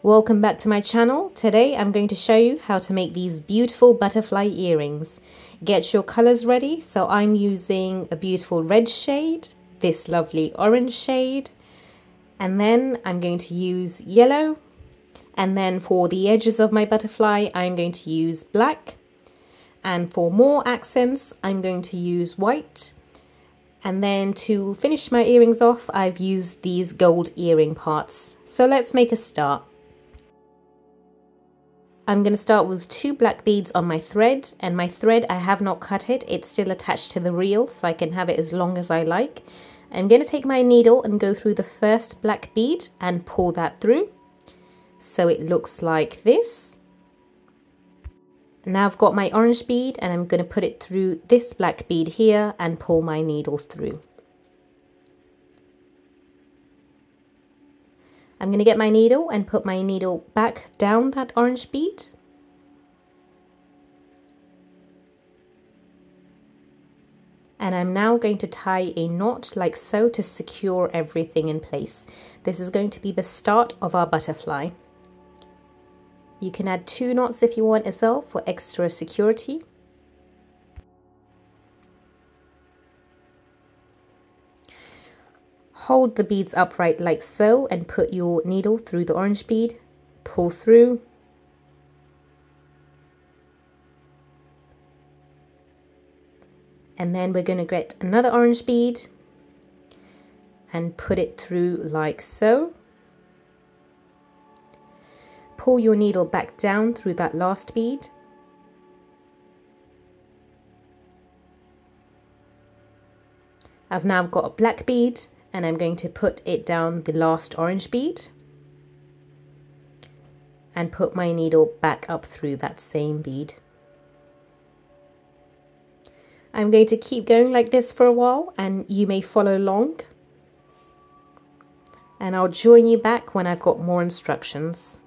Welcome back to my channel. Today I'm going to show you how to make these beautiful butterfly earrings. Get your colors ready. So I'm using a beautiful red shade, this lovely orange shade, and then I'm going to use yellow. And then for the edges of my butterfly, I'm going to use black. And for more accents, I'm going to use white. And then to finish my earrings off, I've used these gold earring parts. So let's make a start. I'm going to start with 2 black beads on my thread, and my thread, I have not cut it, it's still attached to the reel so I can have it as long as I like. I'm going to take my needle and go through the first black bead and pull that through. So it looks like this. Now I've got my orange bead and I'm going to put it through this black bead here and pull my needle through. I'm going to get my needle and put my needle back down that orange bead. And I'm now going to tie a knot like so to secure everything in place. This is going to be the start of our butterfly. You can add 2 knots if you want as well for extra security. Hold the beads upright like so and put your needle through the orange bead, pull through. And then we're going to get another orange bead and put it through like so. Pull your needle back down through that last bead. I've now got a black bead and I'm going to put it down the last orange bead and put my needle back up through that same bead. I'm going to keep going like this for a while and you may follow along. And I'll join you back when I've got more instructions.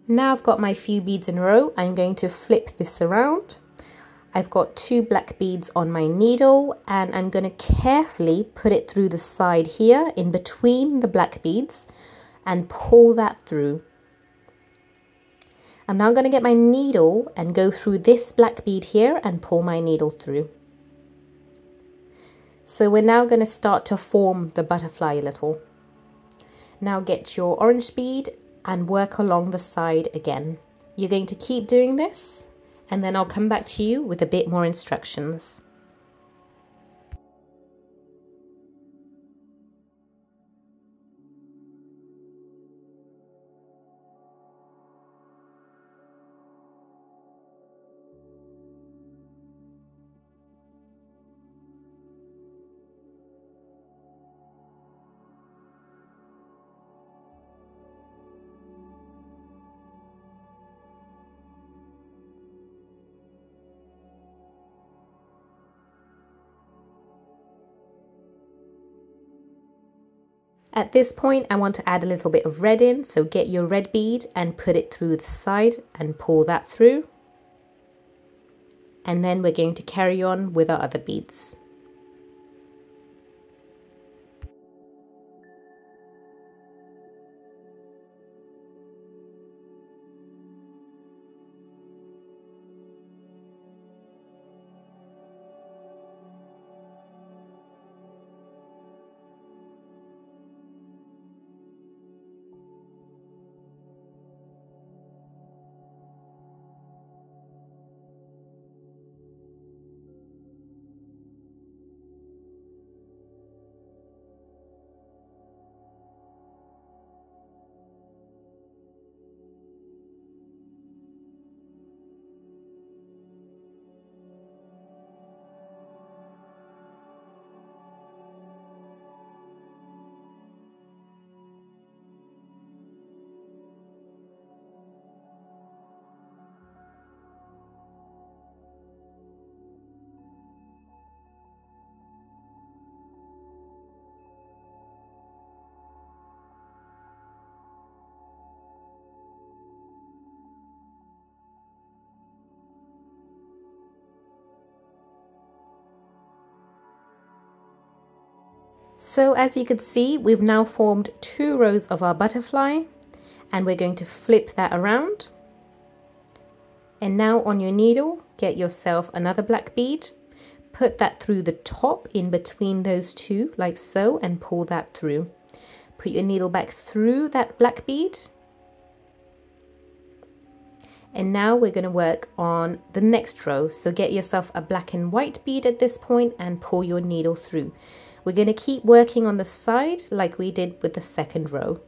Now I've got my few beads in a row, I'm going to flip this around. I've got 2 black beads on my needle and I'm going to carefully put it through the side here in between the black beads and pull that through. I'm now going to get my needle and go through this black bead here and pull my needle through. So we're now going to start to form the butterfly a little. Now get your orange bead and work along the side again. You're going to keep doing this and then I'll come back to you with a bit more instructions. At this point, I want to add a little bit of red in, so get your red bead and put it through the side and pull that through. And then we're going to carry on with our other beads. So as you can see, we've now formed 2 rows of our butterfly, and we're going to flip that around. And now on your needle, get yourself another black bead, put that through the top in between those 2 like so, and pull that through. Put your needle back through that black bead. And now we're going to work on the next row. So get yourself a black and white bead at this point and pull your needle through. We're going to keep working on the side like we did with the second row.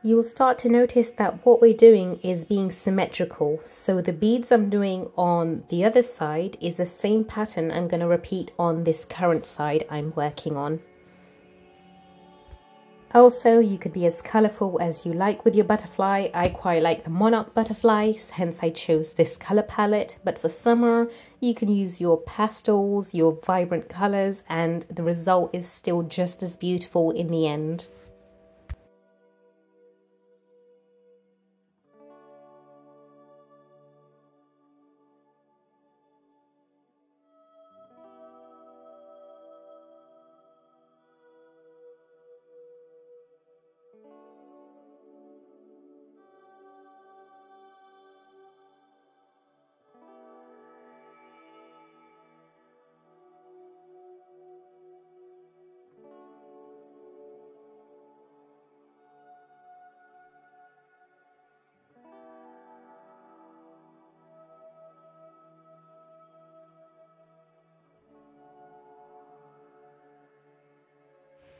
You'll start to notice that what we're doing is being symmetrical. So the beads I'm doing on the other side is the same pattern I'm going to repeat on this current side I'm working on. Also, you could be as colourful as you like with your butterfly. I quite like the monarch butterflies, hence I chose this colour palette. But for summer, you can use your pastels, your vibrant colours, and the result is still just as beautiful in the end.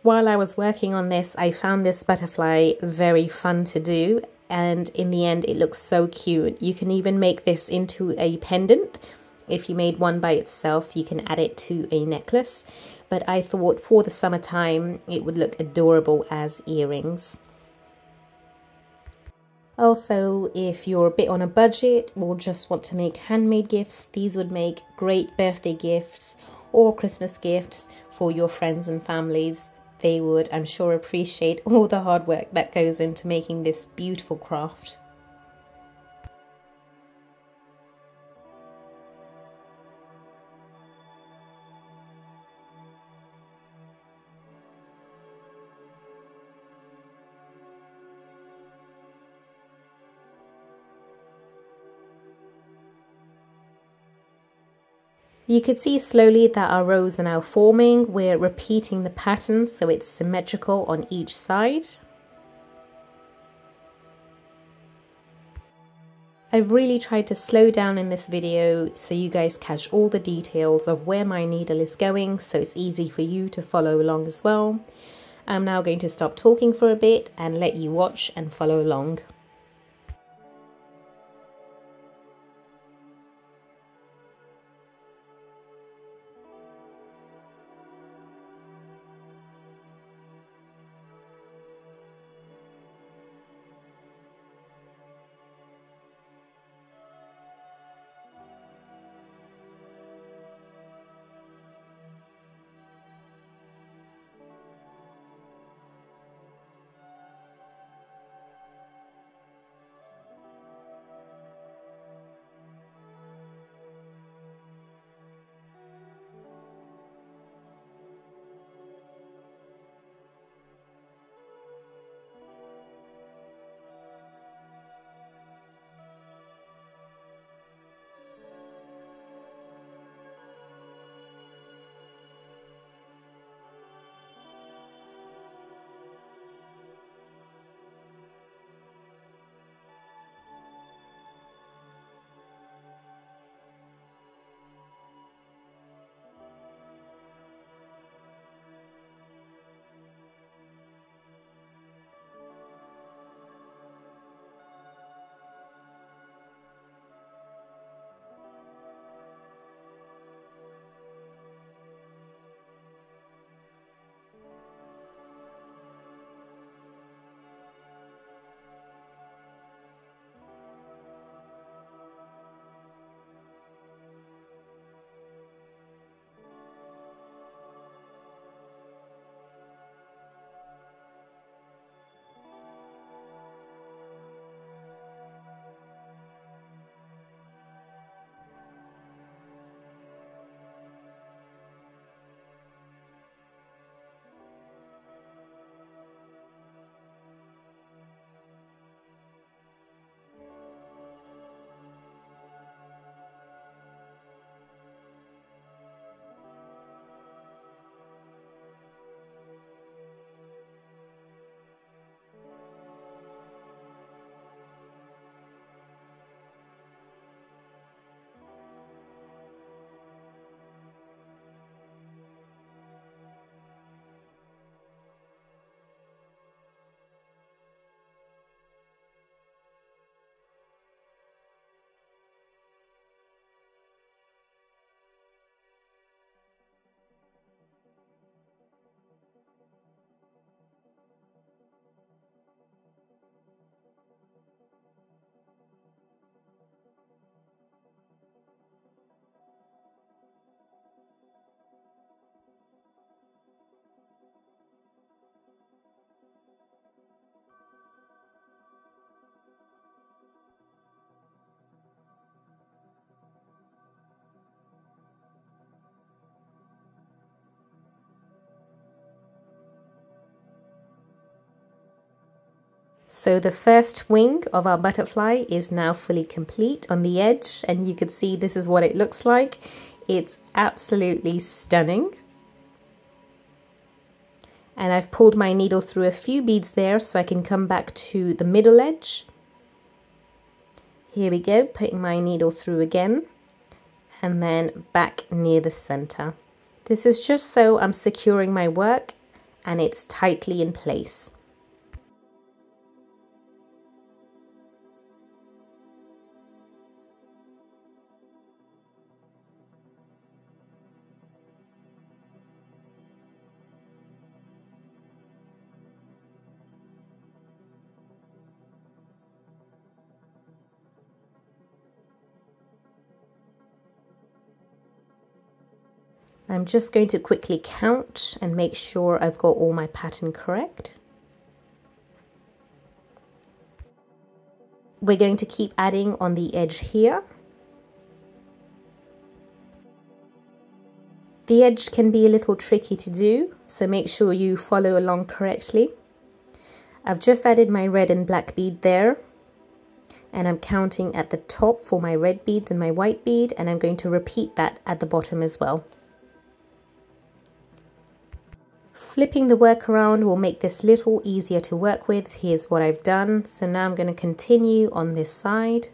While I was working on this, I found this butterfly very fun to do, and in the end it looks so cute. You can even make this into a pendant. If you made one by itself, you can add it to a necklace, but I thought for the summertime it would look adorable as earrings. Also, if you're a bit on a budget or just want to make handmade gifts, these would make great birthday gifts or Christmas gifts for your friends and families. They would, I'm sure, appreciate all the hard work that goes into making this beautiful craft. You could see slowly that our rows are now forming. We're repeating the pattern so it's symmetrical on each side. I've really tried to slow down in this video so you guys catch all the details of where my needle is going, so it's easy for you to follow along as well. I'm now going to stop talking for a bit and let you watch and follow along. So the first wing of our butterfly is now fully complete on the edge, and you can see this is what it looks like. It's absolutely stunning. And I've pulled my needle through a few beads there so I can come back to the middle edge. Here we go, putting my needle through again and then back near the center. This is just so I'm securing my work and it's tightly in place. I'm just going to quickly count and make sure I've got all my pattern correct. We're going to keep adding on the edge here. The edge can be a little tricky to do, so make sure you follow along correctly. I've just added my red and black bead there, and I'm counting at the top for my red beads and my white bead, and I'm going to repeat that at the bottom as well. Flipping the work around will make this a little easier to work with. Here's what I've done. So now I'm going to continue on this side.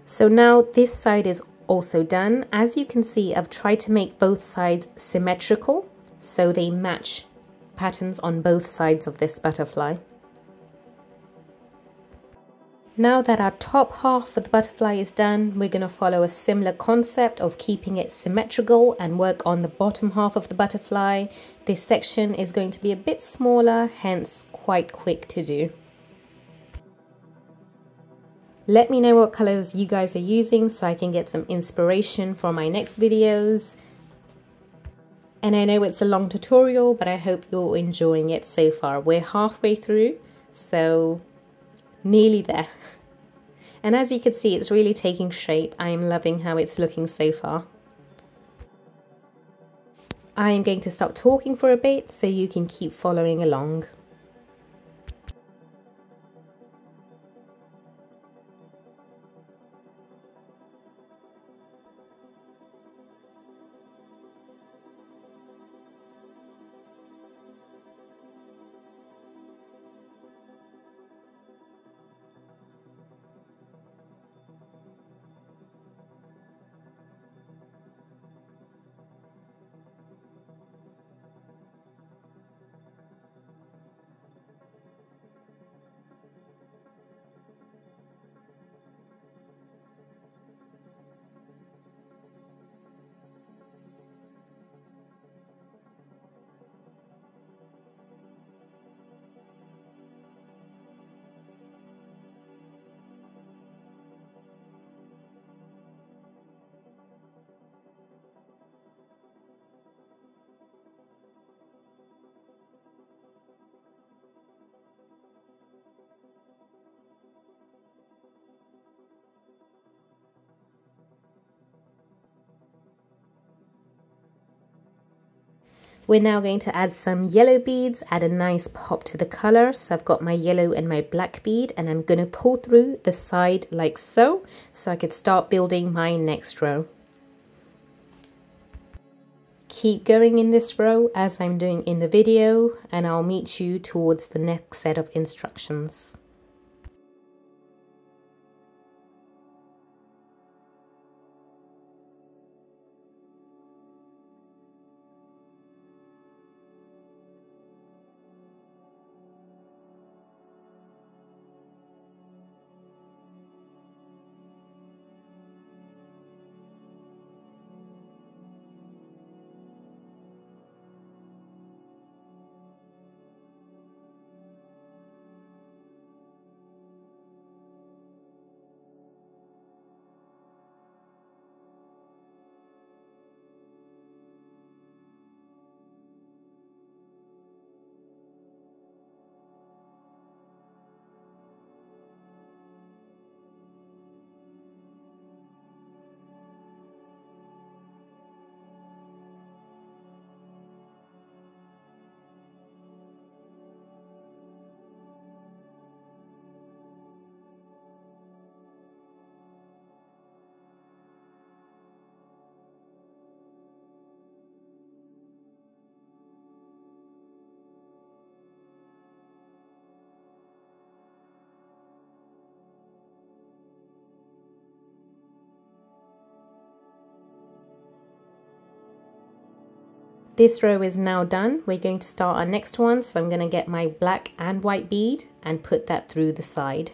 So now this side is also done. As you can see, I've tried to make both sides symmetrical so they match patterns on both sides of this butterfly. Now that our top half of the butterfly is done, we're going to follow a similar concept of keeping it symmetrical and work on the bottom half of the butterfly. This section is going to be a bit smaller, hence quite quick to do. Let me know what colors you guys are using so I can get some inspiration for my next videos. And I know it's a long tutorial, but I hope you're enjoying it so far. We're halfway through, so nearly there. And as you can see, it's really taking shape. I am loving how it's looking so far. I am going to stop talking for a bit so you can keep following along. We're now going to add some yellow beads, add a nice pop to the color. So I've got my yellow and my black bead, and I'm going to pull through the side like so I could start building my next row. Keep going in this row as I'm doing in the video, and I'll meet you towards the next set of instructions. This row is now done. We're going to start our next one. So I'm going to get my black and white bead and put that through the side.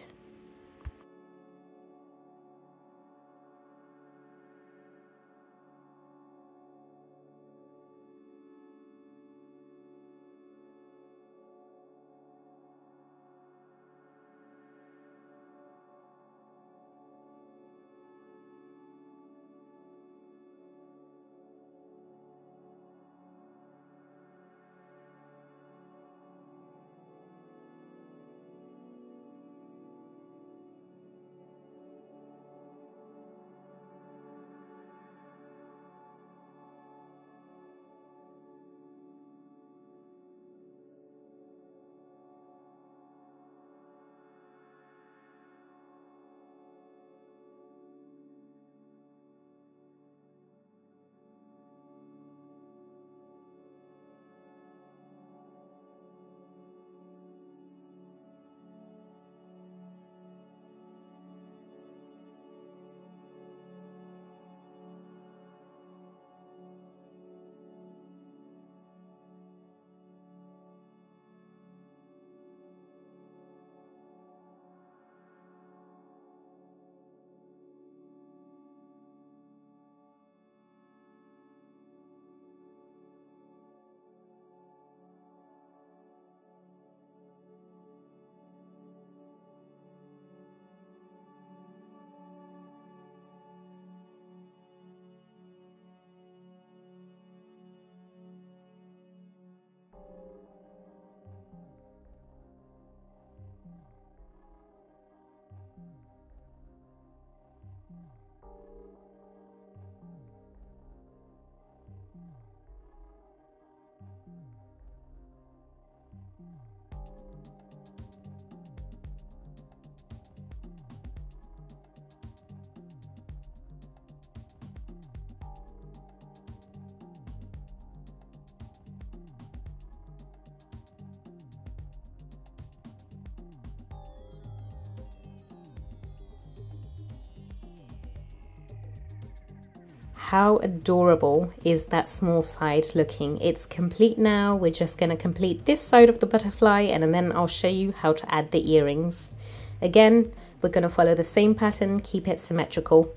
How adorable is that small side looking? It's complete now. We're just going to complete this side of the butterfly, and then I'll show you how to add the earrings. Again, we're going to follow the same pattern, keep it symmetrical.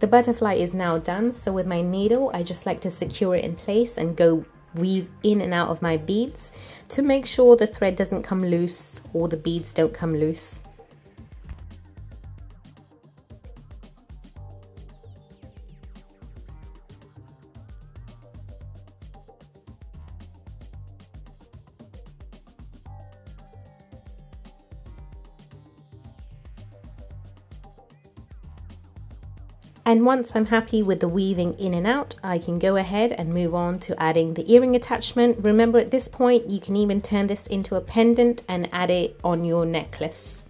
The butterfly is now done, so with my needle I just like to secure it in place and go weave in and out of my beads to make sure the thread doesn't come loose or the beads don't come loose. And once I'm happy with the weaving in and out, I can go ahead and move on to adding the earring attachment. Remember, at this point, you can even turn this into a pendant and add it on your necklace.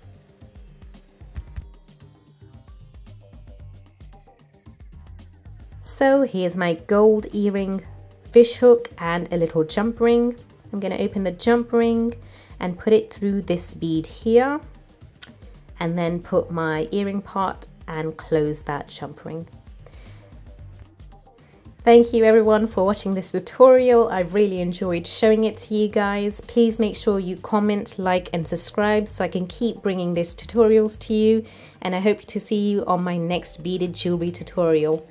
So here's my gold earring, fish hook and a little jump ring. I'm going to open the jump ring and put it through this bead here, and then put my earring part and close that jump ring. Thank you everyone for watching this tutorial. I've really enjoyed showing it to you guys. Please make sure you comment, like and subscribe so I can keep bringing these tutorials to you, and I hope to see you on my next beaded jewelry tutorial.